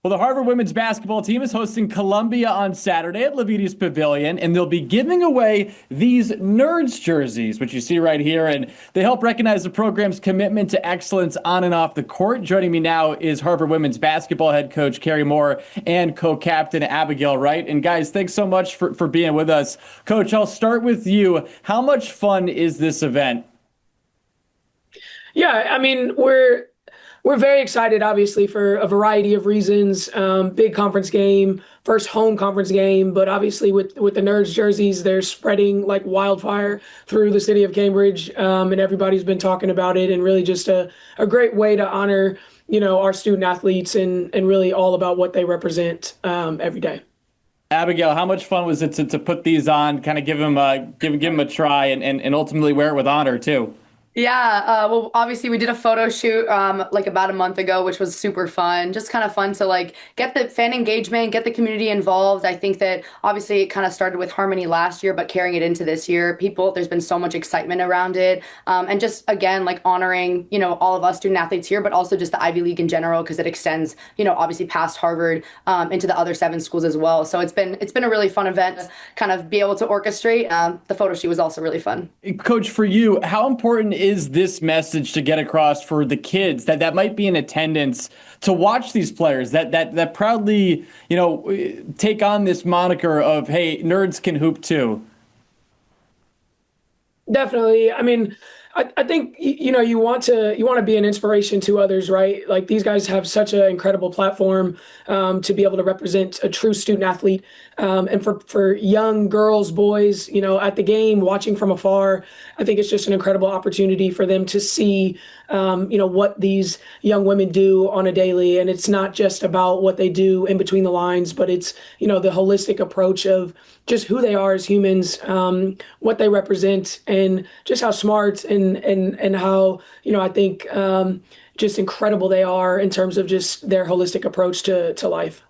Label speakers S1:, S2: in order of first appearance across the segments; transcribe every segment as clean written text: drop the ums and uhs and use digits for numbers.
S1: Well, the Harvard women's basketball team is hosting Columbia on Saturday at Levites Pavilion, and they'll be giving away these NERDS jerseys, which you see right here, and they help recognize the program's commitment to excellence on and off the court. Joining me now is Harvard women's basketball head coach Carrie Moore and co-captain Abigail Wright. And guys, thanks so much for being with us. Coach, I'll start with you. How much fun is this event?
S2: Yeah, I mean, we're very excited, obviously, for a variety of reasons. Big conference game, first home conference game, but obviously with the Nerds jerseys, they're spreading like wildfire through the city of Cambridge, and everybody's been talking about it, and really just a great way to honor, our student athletes and really all about what they represent every day.
S1: Abigail, how much fun was it to put these on, kind of give them a try, and ultimately wear it with honor too?
S3: Yeah, well, obviously we did a photo shoot like about a month ago, which was super fun. Just kind of fun to like get the fan engagement, get the community involved. I think that obviously it kind of started with Harmony last year, but carrying it into this year, there's been so much excitement around it. And just again, like honoring, all of us student athletes here, but also just the Ivy League in general, because it extends, obviously past Harvard into the other 7 schools as well. So it's been a really fun event to kind of be able to orchestrate. The photo shoot was also really fun.
S1: Coach, for you, how important is this message to get across for the kids that might be in attendance to watch these players that proudly, take on this moniker of, hey, nerds can hoop too?
S2: Definitely. I mean, I think you want to be an inspiration to others, right? Like these guys have such an incredible platform to be able to represent a true student athlete, and for young girls, boys, at the game, watching from afar. I think it's just an incredible opportunity for them to see, what these young women do on a daily, and it's not just about what they do in between the lines, but it's the holistic approach of just who they are as humans, what they represent, and just how smart and how I think just incredible they are in terms of just their holistic approach to life.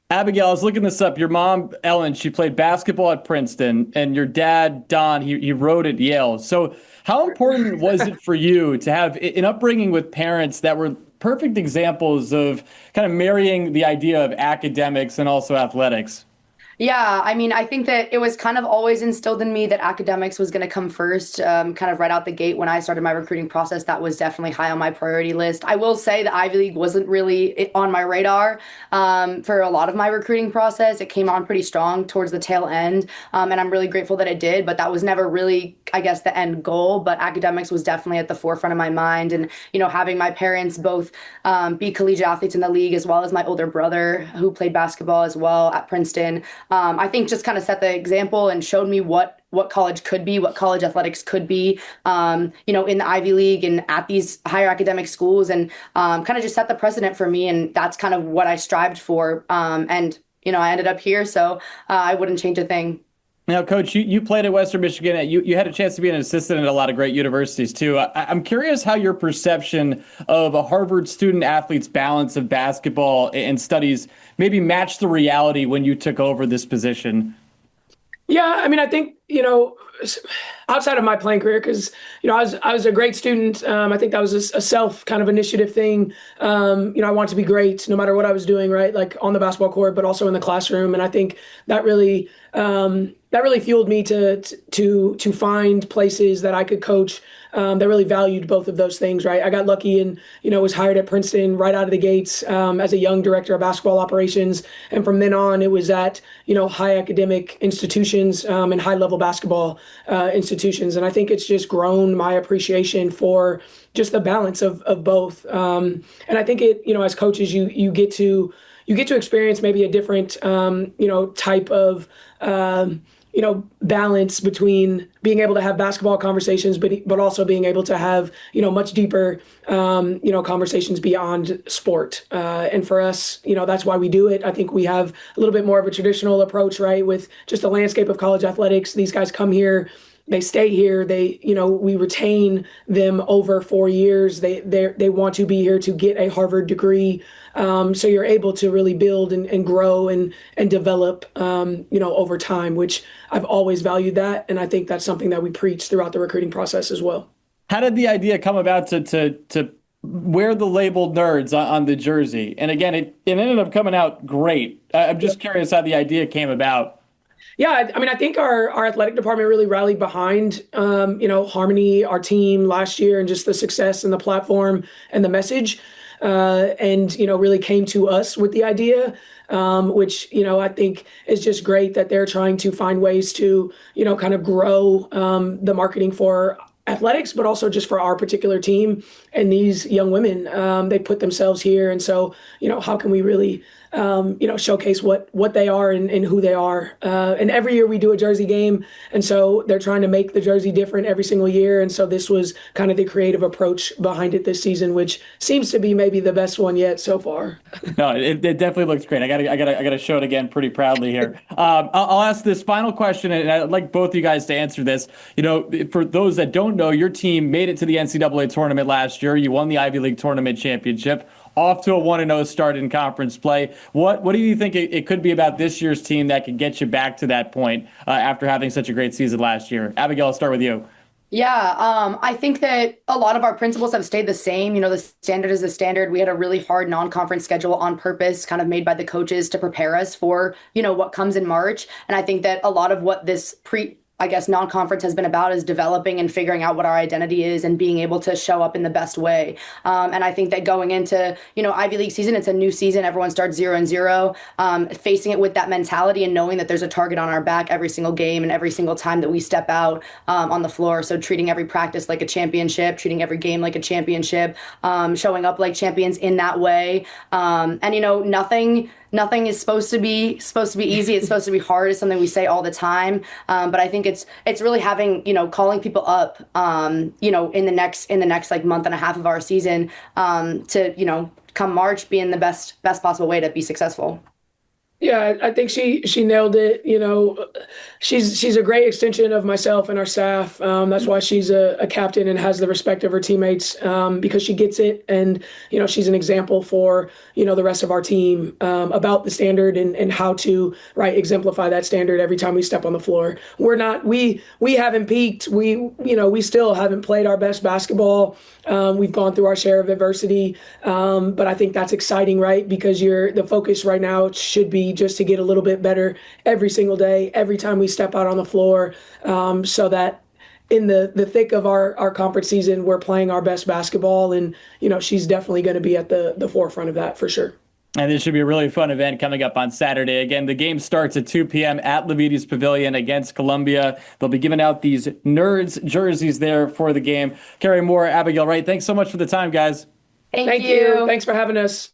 S1: Abigail, I was looking this up. Your mom, Ellen, she played basketball at Princeton, and your dad, Don, he rowed at Yale. So how important was it for you to have an upbringing with parents that were perfect examples of kind of marrying the idea of academics and also athletics?
S3: Yeah, I mean, I think that it was kind of always instilled in me that academics was going to come first, kind of right out the gate when I started my recruiting process. That was definitely high on my priority list. I will say the Ivy League wasn't really on my radar for a lot of my recruiting process. It came on pretty strong towards the tail end, and I'm really grateful that it did, but that was never really, I guess, the end goal. But academics was definitely at the forefront of my mind. And, having my parents both be collegiate athletes in the league, as well as my older brother who played basketball as well at Princeton. I think just kind of set the example and showed me what college could be, what college athletics could be, in the Ivy League and at these higher academic schools, and kind of just set the precedent for me. And that's kind of what I strived for. And, I ended up here, so I wouldn't change a thing.
S1: Now, Coach, you played at Western Michigan. You had a chance to be an assistant at a lot of great universities, too. I'm curious how your perception of a Harvard student athlete's balance of basketball and studies maybe matched the reality when you took over this position.
S2: Yeah, I mean, I think, outside of my playing career, because, I was a great student. I think that was a self kind of initiative thing. I wanted to be great no matter what I was doing, right? Like on the basketball court, but also in the classroom. And I think that really fueled me to find places that I could coach that really valued both of those things, right? I got lucky and, was hired at Princeton right out of the gates as a young director of basketball operations. And from then on, it was at, high academic institutions and high level basketball institutions. And I think it's just grown my appreciation for just the balance of both. And I think as coaches, you get to experience maybe a different, type of, balance between being able to have basketball conversations, but also being able to have, much deeper, conversations beyond sport. And for us, that's why we do it. I think we have a little bit more of a traditional approach, right? With just the landscape of college athletics. These guys come here, they stay here. We retain them over 4 years. They want to be here to get a Harvard degree. So you're able to really build and grow and develop, over time, which I've always valued that. And I think that's something that we preach throughout the recruiting process as well.
S1: How did the idea come about to wear the label nerds on the jersey. And again, it ended up coming out great. I'm just curious how the idea came about.
S2: Yeah, I mean, I think our athletic department really rallied behind, Harmony, our team last year, and just the success and the platform and the message, and really came to us with the idea, which I think is just great that they're trying to find ways to kind of grow the marketing for athletics, but also just for our particular team and these young women. They put themselves here, and so how can we really showcase what they are and who they are. And every year we do a jersey game, and so they're trying to make the jersey different every single year. And so this was kind of the creative approach behind it this season, which seems to be maybe the best one yet so far.
S1: No, it definitely looks great. I gotta show it again pretty proudly here. I'll ask this final question, and I'd like both of you guys to answer this. For those that don't know, your team made it to the NCAA tournament last year. You won the Ivy League tournament championship. Off to a 1-0 start in conference play. What do you think it could be about this year's team that could get you back to that point after having such a great season last year? Abigail, I'll start with you.
S3: Yeah, I think that a lot of our principles have stayed the same. The standard is the standard. We had a really hard non-conference schedule on purpose, kind of made by the coaches to prepare us for, what comes in March. And I think that a lot of what this non-conference has been about is developing and figuring out what our identity is and being able to show up in the best way. And I think that going into, Ivy League season, it's a new season. Everyone starts 0-0, facing it with that mentality and knowing that there's a target on our back every single game and every single time that we step out on the floor. So treating every practice like a championship, treating every game like a championship, showing up like champions in that way. And nothing is supposed to be easy. It's supposed to be hard. It's something we say all the time. But I think it's really having, calling people up, in the next like month and a half of our season, to, come March, be in the best possible way to be successful.
S2: Yeah, I think she nailed it. She's a great extension of myself and our staff. That's why she's a captain and has the respect of her teammates, because she gets it, and she's an example for the rest of our team about the standard and how to exemplify that standard every time we step on the floor. We haven't peaked. We still haven't played our best basketball. We've gone through our share of adversity, but I think that's exciting, right? Because the focus right now should be just to get a little bit better every single day, every time we step out on the floor, so that in the thick of our conference season, we're playing our best basketball. And, she's definitely going to be at the forefront of that for sure.
S1: And this should be a really fun event coming up on Saturday. Again, the game starts at 2 p.m. at Levites Pavilion against Columbia. They'll be giving out these Nerds jerseys there for the game. Carrie Moore, Abigail Wright, thanks so much for the time, guys.
S3: Thank you.
S2: Thanks for having us.